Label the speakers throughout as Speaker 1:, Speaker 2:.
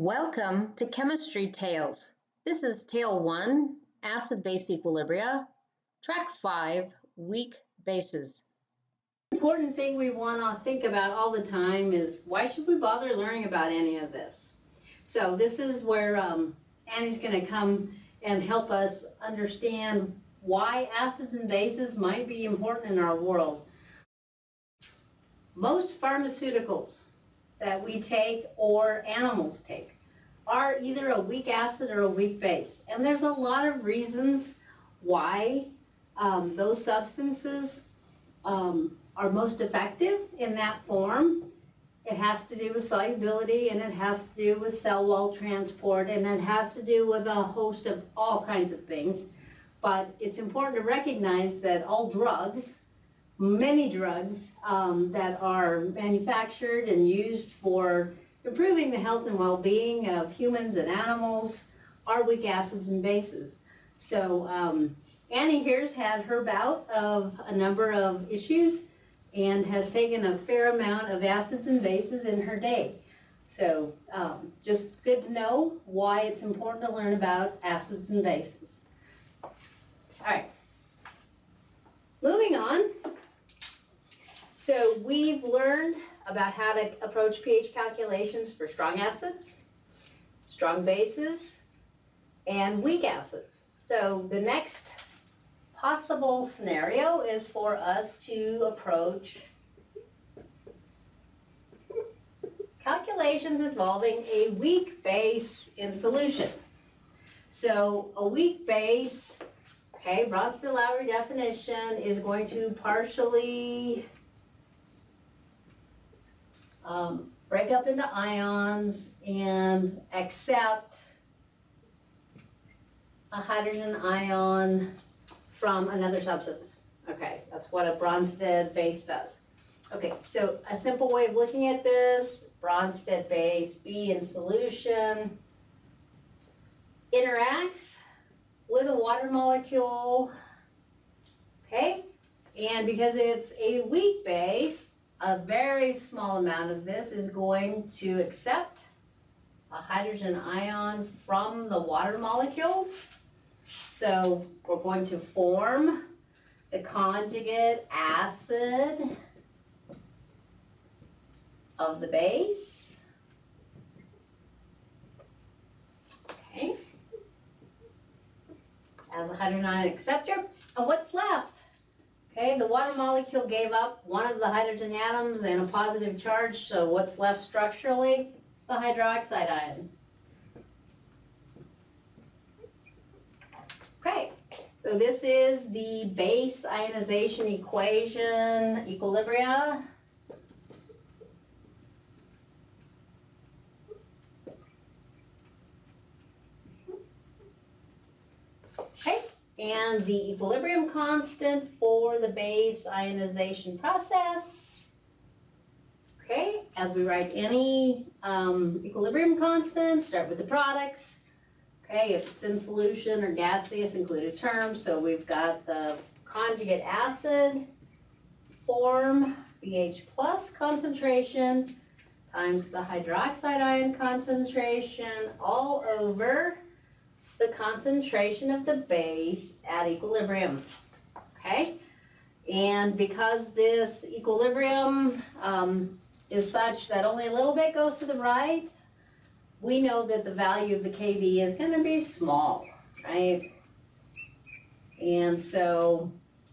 Speaker 1: Welcome to Chemistry Tales. This is Tale 1, Acid-Base Equilibria, Track 5, Weak Bases.
Speaker 2: The important thing we want to think about all the time is why should we bother learning about any of this? So this is where Annie's going to come and help us understand why acids and bases might be important in our world. Most pharmaceuticals that we take or animals take are either a weak acid or a weak base. And there's a lot of reasons why those substances are most effective in that form. It has to do with solubility, and it has to do with cell wall transport, and it has to do with a host of all kinds of things. But it's important to recognize that all drugs, many drugs that are manufactured and used for improving the health and well-being of humans and animals are weak acids and bases. So Annie here's had her bout of a number of issues and has taken a fair amount of acids and bases in her day. So just good to know why it's important to learn about acids and bases. All right, moving on. So we've learned about how to approach pH calculations for strong acids, strong bases, and weak acids. So the next possible scenario is for us to approach calculations involving a weak base in solution. So a weak base, okay, Bronsted-Lowry definition, is going to partially break up into ions and accept a hydrogen ion from another substance. Okay, that's what a Bronsted base does. Okay, so a simple way of looking at this, Bronsted base, B in solution, interacts with a water molecule, okay? And because it's a weak base, a very small amount of this is going to accept a hydrogen ion from the water molecule. So we're going to form the conjugate acid of the base. Okay. As a hydrogen ion acceptor. And what's left? Okay, the water molecule gave up one of the hydrogen atoms and a positive charge, so what's left structurally? It's the hydroxide ion. Okay, so this is the base ionization equation, Equilibria. Okay. And the equilibrium constant for the base ionization process. Okay, as we write any equilibrium constant, start with the products. Okay, if it's in solution or gaseous, include a term. So we've got the conjugate acid form, BH plus concentration, times the hydroxide ion concentration, all over the concentration of the base at equilibrium, okay? And because this equilibrium is such that only a little bit goes to the right, we know that the value of the Kb is going to be small, right? And so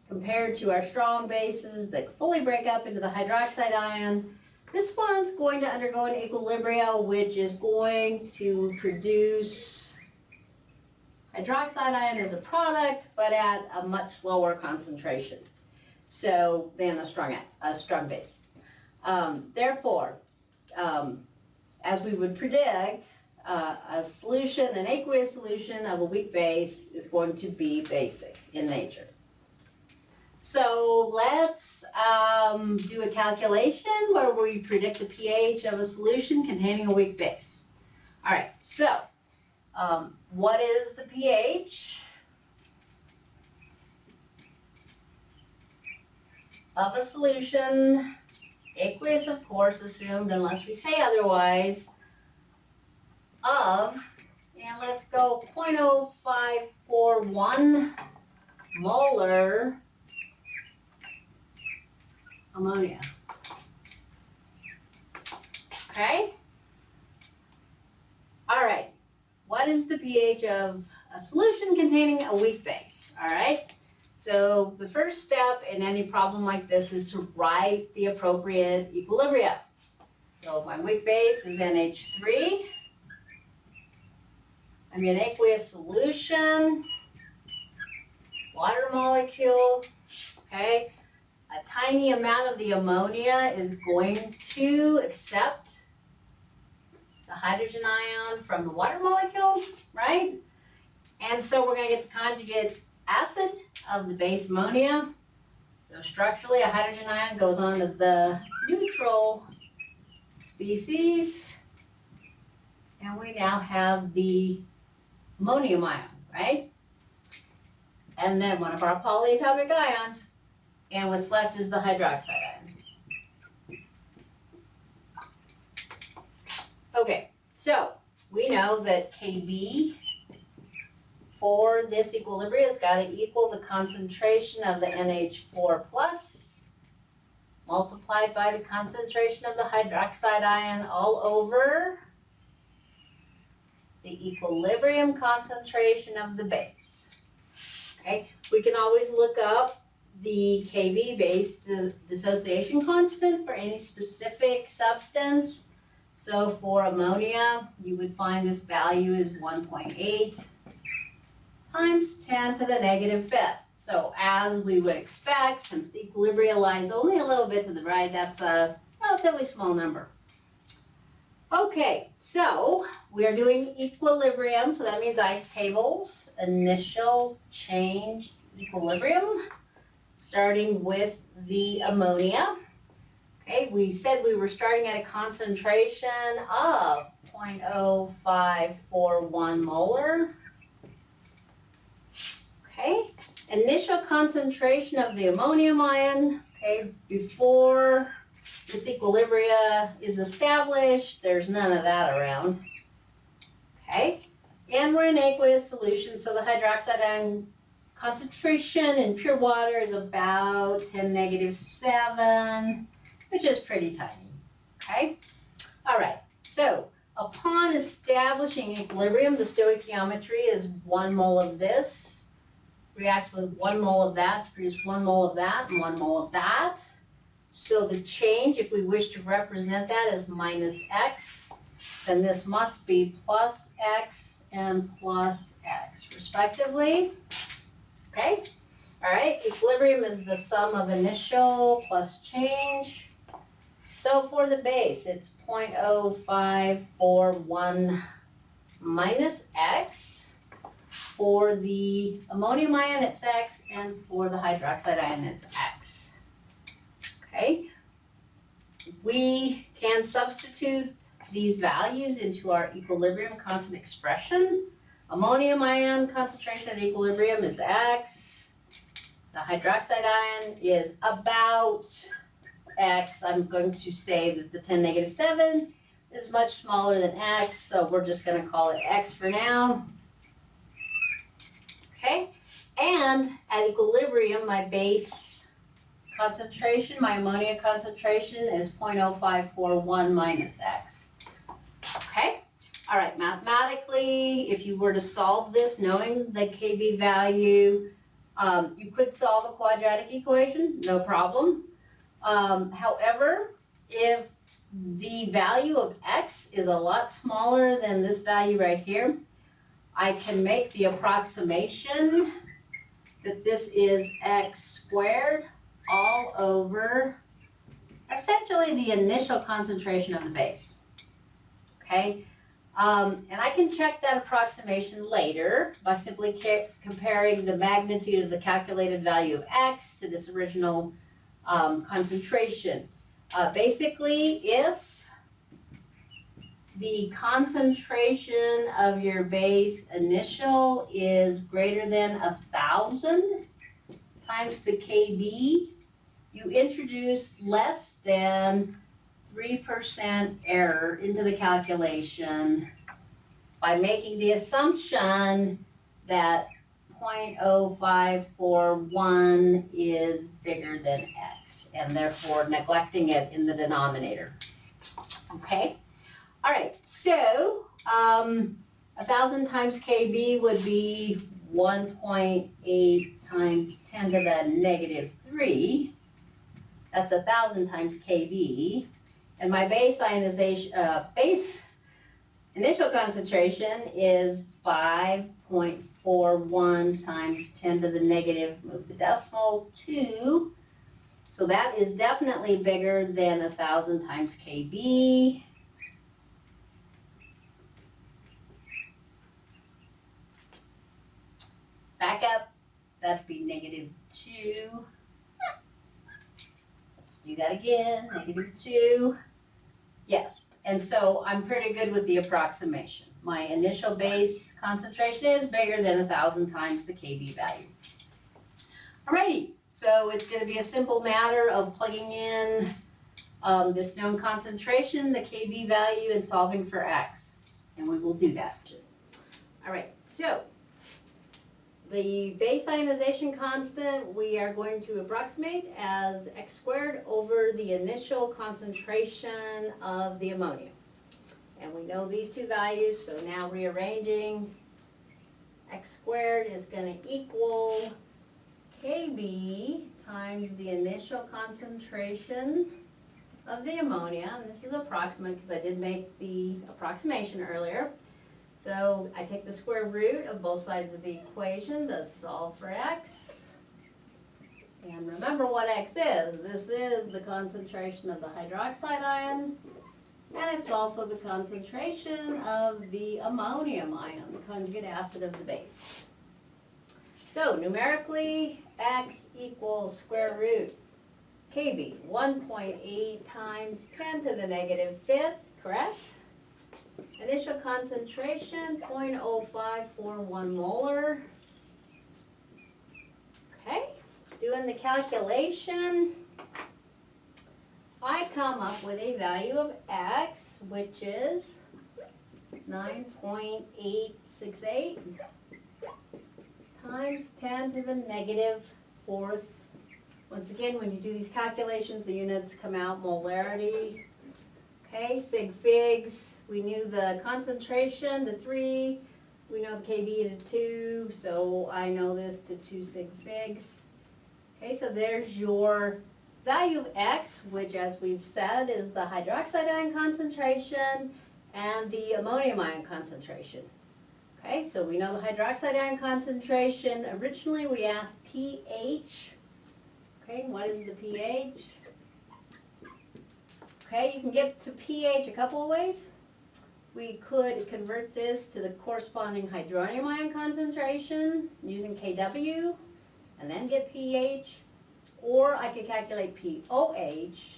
Speaker 2: compared to our strong bases that fully break up into the hydroxide ion, this one's going to undergo an equilibria, which is going to produce hydroxide ion as a product, but at a much lower concentration, so than a strong base. Therefore, as we would predict, a solution, an aqueous solution of a weak base is going to be basic in nature. So let's do a calculation where we predict the pH of a solution containing a weak base. All right, so what is the pH of a solution? Aqueous, of course, assumed unless we say otherwise. of, and let's go 0.0541 molar ammonia. Okay? All right. What is the pH of a solution containing a weak base? All right? So the first step in any problem like this is to write the appropriate equilibria. So my weak base is NH3. I'm in aqueous solution, water molecule, okay? A tiny amount of the ammonia is going to accept the hydrogen ion from the water molecule, right? And so we're going to get the conjugate acid of the base ammonia. So structurally, a hydrogen ion goes on to the neutral species. And we now have the ammonium ion, right? And then one of our polyatomic ions. And what's left is the hydroxide ion. Okay, so we know that Kb for this equilibria has got to equal the concentration of the NH4 plus multiplied by the concentration of the hydroxide ion all over the equilibrium concentration of the base. Okay, we can always look up the Kb based dissociation constant for any specific substance. So for ammonia, you would find this value is 1.8 times 10 to the negative fifth. So as we would expect, since the equilibria lies only a little bit to the right, that's a relatively small number. Okay, so we are doing equilibrium, so that means ice tables, initial change equilibrium, starting with the ammonia. Okay, we said we were starting at a concentration of 0.0541 molar. Okay, initial concentration of the ammonium ion, okay, before this equilibria is established, there's none of that around. Okay, and we're in aqueous solution, so the hydroxide ion concentration in pure water is about 10⁻⁷, which is pretty tiny. Okay, all right, so upon establishing equilibrium, the stoichiometry is 1 mole of this reacts with 1 mole of that to produce 1 mole of that and 1 mole of that. So the change, if we wish to represent that as minus x, then this must be plus x and plus x, respectively. Okay? All right, equilibrium is the sum of initial plus change. So for the base, it's 0.0541 minus x. For the ammonium ion, it's x, and for the hydroxide ion, it's x. Okay? We can substitute these values into our equilibrium constant expression. Ammonium ion concentration at equilibrium is x. The hydroxide ion is about x. I'm going to say that the 10⁻⁷ is much smaller than x, so we're just going to call it x for now. Okay, and at equilibrium, my base concentration, my ammonia concentration is 0.0541 minus x. Okay, all right, mathematically, if you were to solve this knowing the Kb value, you could solve a quadratic equation, no problem. However, if the value of x is a lot smaller than this value right here, I can make the approximation that this is x squared all over essentially the initial concentration of the base. Okay, and I can check that approximation later by simply comparing the magnitude of the calculated value of x to this original concentration. Basically, if the concentration of your base initial is greater than 1,000 times the Kb, you introduce less than 3% error into the calculation, by making the assumption that 0.0541 is bigger than x, and therefore neglecting it in the denominator. Okay? All right, so 1,000 times kb would be 1.8 times 10 to the negative 3. That's 1,000 times kb. And my base ionization, base initial concentration is 5.41 times 10 to the negative, move the decimal, 2. So that is definitely bigger than 1,000 times kb. Back up, that'd be negative 2. Let's do that again, negative 2. Yes, and so I'm pretty good with the approximation. My initial base concentration is bigger than 1,000 times the kb value. Alrighty, so it's going to be a simple matter of plugging in this known concentration, the kb value, and solving for x. And we will do that. Alright, so the base ionization constant we are going to approximate as x squared over the initial concentration of the ammonia. And we know these two values, so now rearranging, x squared is going to equal kb times the initial concentration of the ammonia. And this is approximate because I did make the approximation earlier. So I take the square root of both sides of the equation to solve for x. And remember what x is. This is the concentration of the hydroxide ion, and it's also the concentration of the ammonium ion, the conjugate acid of the base. So numerically, x equals square root kb, 1.8 times 10 to the negative 5th, correct? Initial concentration, 0.0541 molar. Okay, doing the calculation, I come up with a value of x, which is 9.868 times 10 to the negative 4th. Once again, when you do these calculations, the units come out molarity. Okay, sig figs, we knew the concentration to 3, we know the kb to 2, so I know this to 2 sig figs. Okay, so there's your value of x, which as we've said is the hydroxide ion concentration and the ammonium ion concentration. Okay, so we know the hydroxide ion concentration. Originally we asked pH. Okay, what is the pH? Okay, you can get to pH a couple of ways. We could convert this to the corresponding hydronium ion concentration using Kw and then get pH, or I could calculate pOH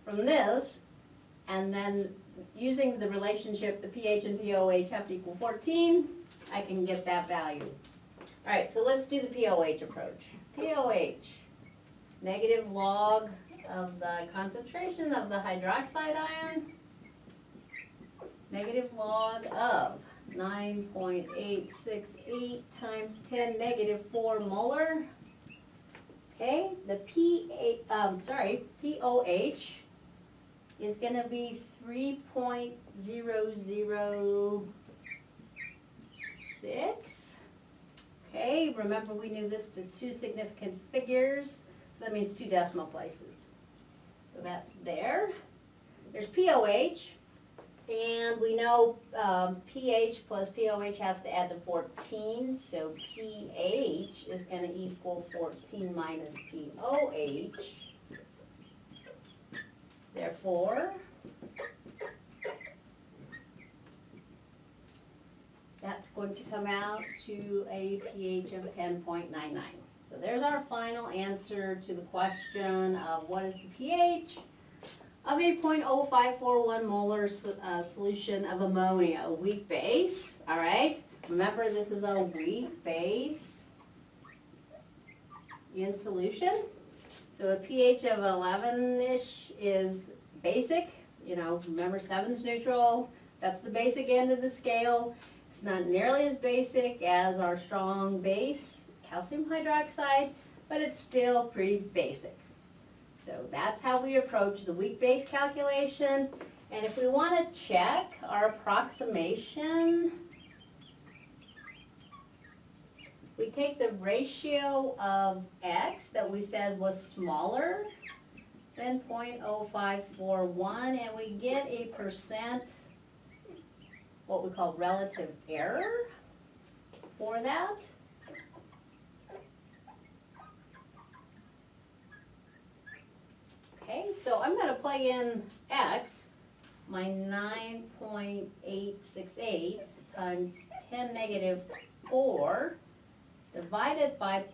Speaker 2: from this, and then using the relationship the pH and pOH have to equal 14, I can get that value. All right, so let's do the pOH approach. pOH, negative log of the concentration of the hydroxide ion, negative log of 9.868 times 10 negative 4 molar. Okay, the pOH is going to be 3.006. Okay, remember we knew this to 2 significant figures, so that means 2 decimal places. So that's there. There's pOH, and we know pH plus pOH has to add to 14, so pH is going to equal 14 minus pOH. Therefore, that's going to come out to a pH of 10.99. So there's our final answer to the question of what is the pH of a 0.0541 molar solution of ammonia, a weak base. All right, remember this is a weak base in solution. So a pH of 11-ish is basic. You know, remember 7's neutral, That's the basic end of the scale. It's not nearly as basic as our strong base, calcium hydroxide, but it's still pretty basic. So that's how we approach the weak base calculation. And if we want to check our approximation, we take the ratio of X that we said was smaller than 0.0541, and we get a percent, what we call relative error for that. Okay, so I'm going to plug in X, my 9.868 times 10 negative 4 divided by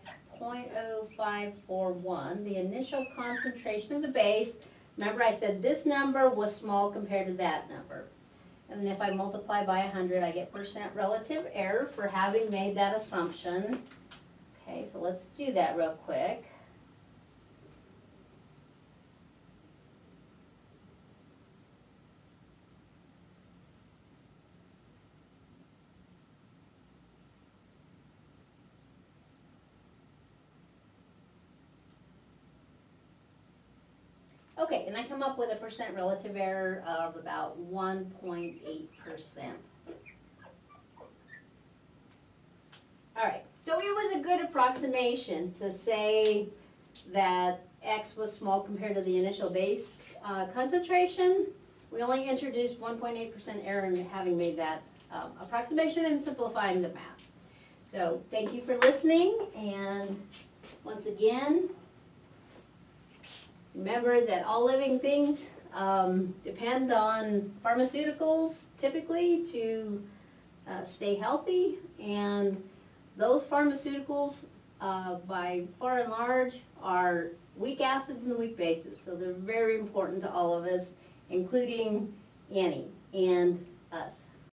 Speaker 2: 0.0541, the initial concentration of the base. Remember I said this number was small compared to that number. And then if I multiply by 100, I get percent relative error for having made that assumption. Okay, so let's do that real quick. Okay, and I come up with a percent relative error of about 1.8%. All right, so it was a good approximation to say that X was small compared to the initial base concentration. We only introduced 1.8% error in having made that approximation and simplifying the math. So thank you for listening, and once again, remember that all living things depend on pharmaceuticals typically to stay healthy, and those pharmaceuticals by far and large are weak acids and weak bases, so they're very important to all of us, including Annie and us.